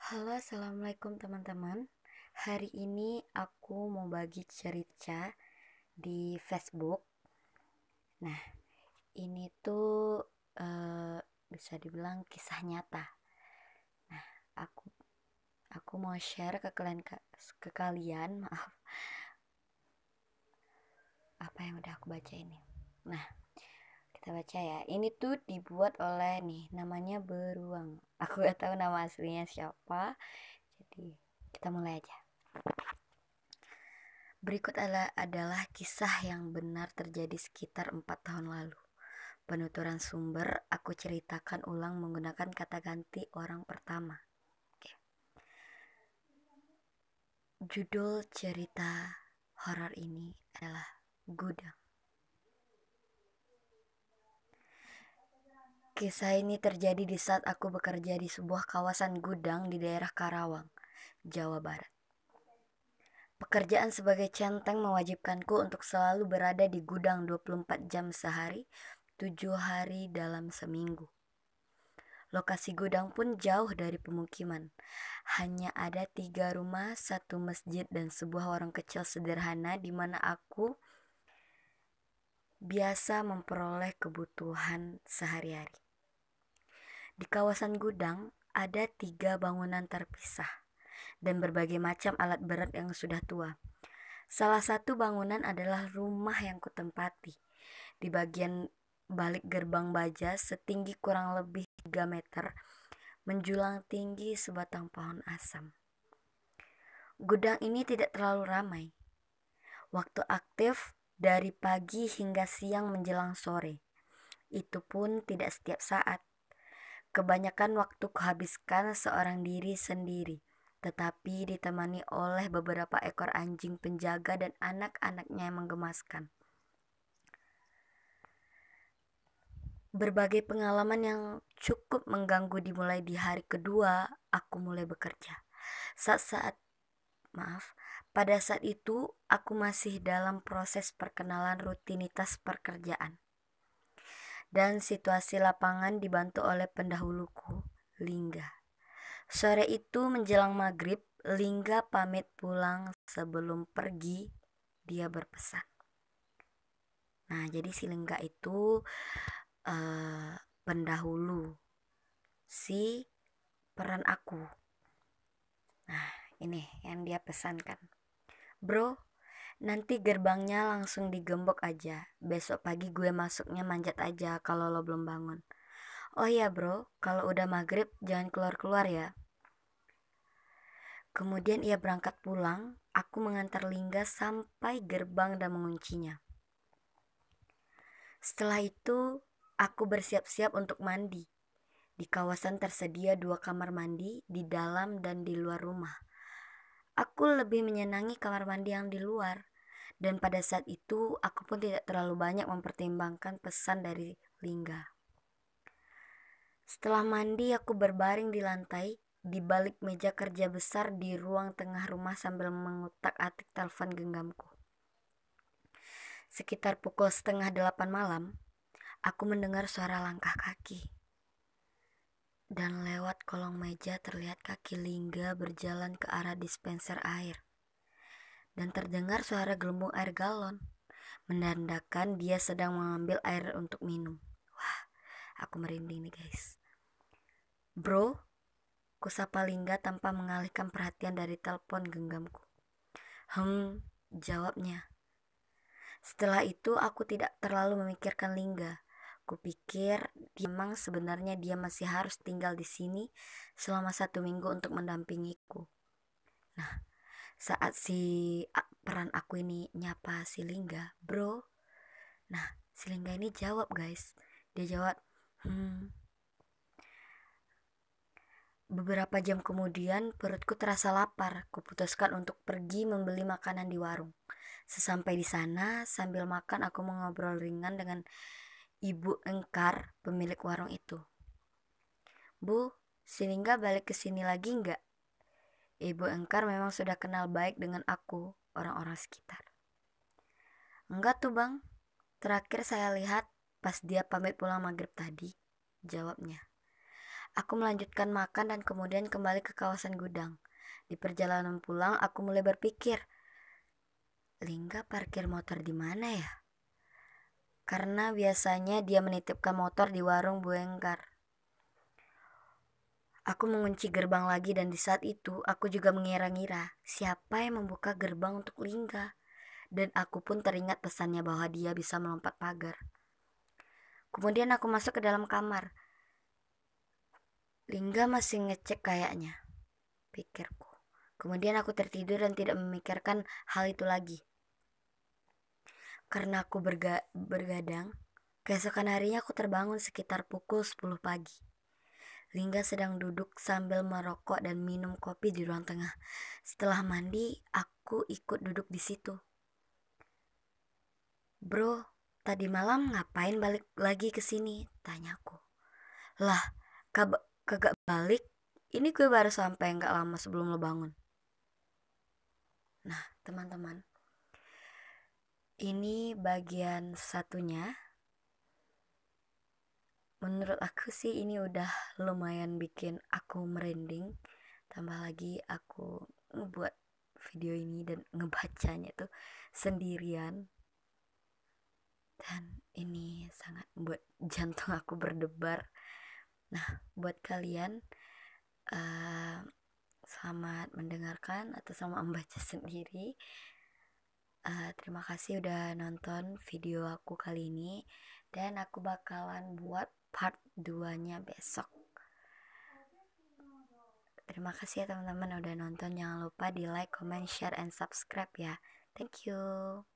Halo, assalamualaikum teman-teman. Hari ini aku mau bagi cerita di Facebook. Nah, ini tuh bisa dibilang kisah nyata. Nah, aku aku mau share ke kalian, maaf, apa yang udah aku baca ini. Nah, kita baca ya. Ini tuh dibuat oleh nih, namanya Beruang. Aku gak tahu nama aslinya siapa. Jadi, kita mulai aja. Berikut adalah kisah yang benar terjadi sekitar 4 tahun lalu. Penuturan sumber aku ceritakan ulang menggunakan kata ganti orang pertama. Oke. Judul cerita horor ini adalah Gudang. Kisah ini terjadi di saat aku bekerja di sebuah kawasan gudang di daerah Karawang, Jawa Barat. Pekerjaan sebagai centeng mewajibkanku untuk selalu berada di gudang 24 jam sehari, 7 hari dalam seminggu. Lokasi gudang pun jauh dari pemukiman. Hanya ada 3 rumah, 1 masjid, dan sebuah warung kecil sederhana di mana aku biasa memperoleh kebutuhan sehari-hari. Di kawasan gudang ada 3 bangunan terpisah dan berbagai macam alat berat yang sudah tua. Salah satu bangunan adalah rumah yang kutempati. Di bagian balik gerbang baja setinggi kurang lebih 3 meter, menjulang tinggi sebatang pohon asam. Gudang ini tidak terlalu ramai. Waktu aktif dari pagi hingga siang menjelang sore. Itu pun tidak setiap saat. Kebanyakan waktu kuhabiskan seorang diri sendiri, tetapi ditemani oleh beberapa ekor anjing penjaga dan anak-anaknya yang menggemaskan. Berbagai pengalaman yang cukup mengganggu dimulai di hari kedua aku mulai bekerja. Pada saat itu aku masih dalam proses perkenalan rutinitas pekerjaan. Dan situasi lapangan dibantu oleh pendahuluku, Lingga. Sore itu menjelang maghrib, Lingga pamit pulang. Sebelum pergi, dia berpesan. Nah, jadi si Lingga itu pendahulu si peran aku. Nah, ini yang dia pesankan. Bro, nanti gerbangnya langsung digembok aja. Besok pagi gue masuknya manjat aja kalau lo belum bangun. Oh iya bro, kalau udah maghrib jangan keluar-keluar ya. Kemudian ia berangkat pulang. Aku mengantar Lingga sampai gerbang dan menguncinya. Setelah itu, aku bersiap-siap untuk mandi. Di kawasan tersedia 2 kamar mandi di dalam dan di luar rumah. Aku lebih menyenangi kamar mandi yang di luar. Dan pada saat itu aku pun tidak terlalu banyak mempertimbangkan pesan dari Lingga. Setelah mandi aku berbaring di lantai di balik meja kerja besar di ruang tengah rumah sambil mengutak-atik telepon genggamku. Sekitar pukul 7:30 malam, aku mendengar suara langkah kaki. Dan lewat kolong meja terlihat kaki Lingga berjalan ke arah dispenser air. Dan terdengar suara gelembung air galon, menandakan dia sedang mengambil air untuk minum. Wah, aku merinding nih guys. Bro, kusapa Lingga tanpa mengalihkan perhatian dari telepon genggamku. Jawabnya. Setelah itu aku tidak terlalu memikirkan Lingga. Kupikir memang sebenarnya dia masih harus tinggal di sini selama 1 minggu untuk mendampingiku. Nah, saat si peran aku ini nyapa si Lingga, bro. Nah, si Lingga ini jawab guys. Dia jawab, Beberapa jam kemudian perutku terasa lapar. Kuputuskan untuk pergi membeli makanan di warung. Sesampai di sana, sambil makan aku mengobrol ringan dengan Ibu Engkar, pemilik warung itu. Bu, si Lingga balik ke sini lagi enggak? Ibu Engkar memang sudah kenal baik dengan aku, orang-orang sekitar. Enggak tuh bang, terakhir saya lihat pas dia pamit pulang maghrib tadi, jawabnya. Aku melanjutkan makan dan kemudian kembali ke kawasan gudang. Di perjalanan pulang, aku mulai berpikir, Lingga parkir motor di mana ya? Karena biasanya dia menitipkan motor di warung Bu Enggar. Aku mengunci gerbang lagi dan di saat itu aku juga mengira-ngira siapa yang membuka gerbang untuk Lingga. Dan aku pun teringat pesannya bahwa dia bisa melompat pagar. Kemudian aku masuk ke dalam kamar. Lingga masih ngecek kayaknya, pikirku. Kemudian aku tertidur dan tidak memikirkan hal itu lagi. Karena aku bergadang, keesokan harinya aku terbangun sekitar pukul 10 pagi. Lingga sedang duduk sambil merokok dan minum kopi di ruang tengah. Setelah mandi, aku ikut duduk di situ. Bro, tadi malam ngapain balik lagi ke sini? Tanyaku. Lah, kagak balik. Ini gue baru sampai nggak lama sebelum lo bangun. Nah, teman-teman, ini bagian satunya. Menurut aku sih ini udah lumayan bikin aku merinding. Tambah lagi aku ngebuat video ini dan ngebacanya tuh sendirian. Dan ini sangat membuat jantung aku berdebar. Nah, buat kalian selamat mendengarkan atau sama membaca sendiri. Terima kasih udah nonton video aku kali ini. Dan aku bakalan buat part 2-nya besok. Terima kasih ya teman-teman udah nonton. Jangan lupa di like, comment, share, and subscribe ya. Thank you.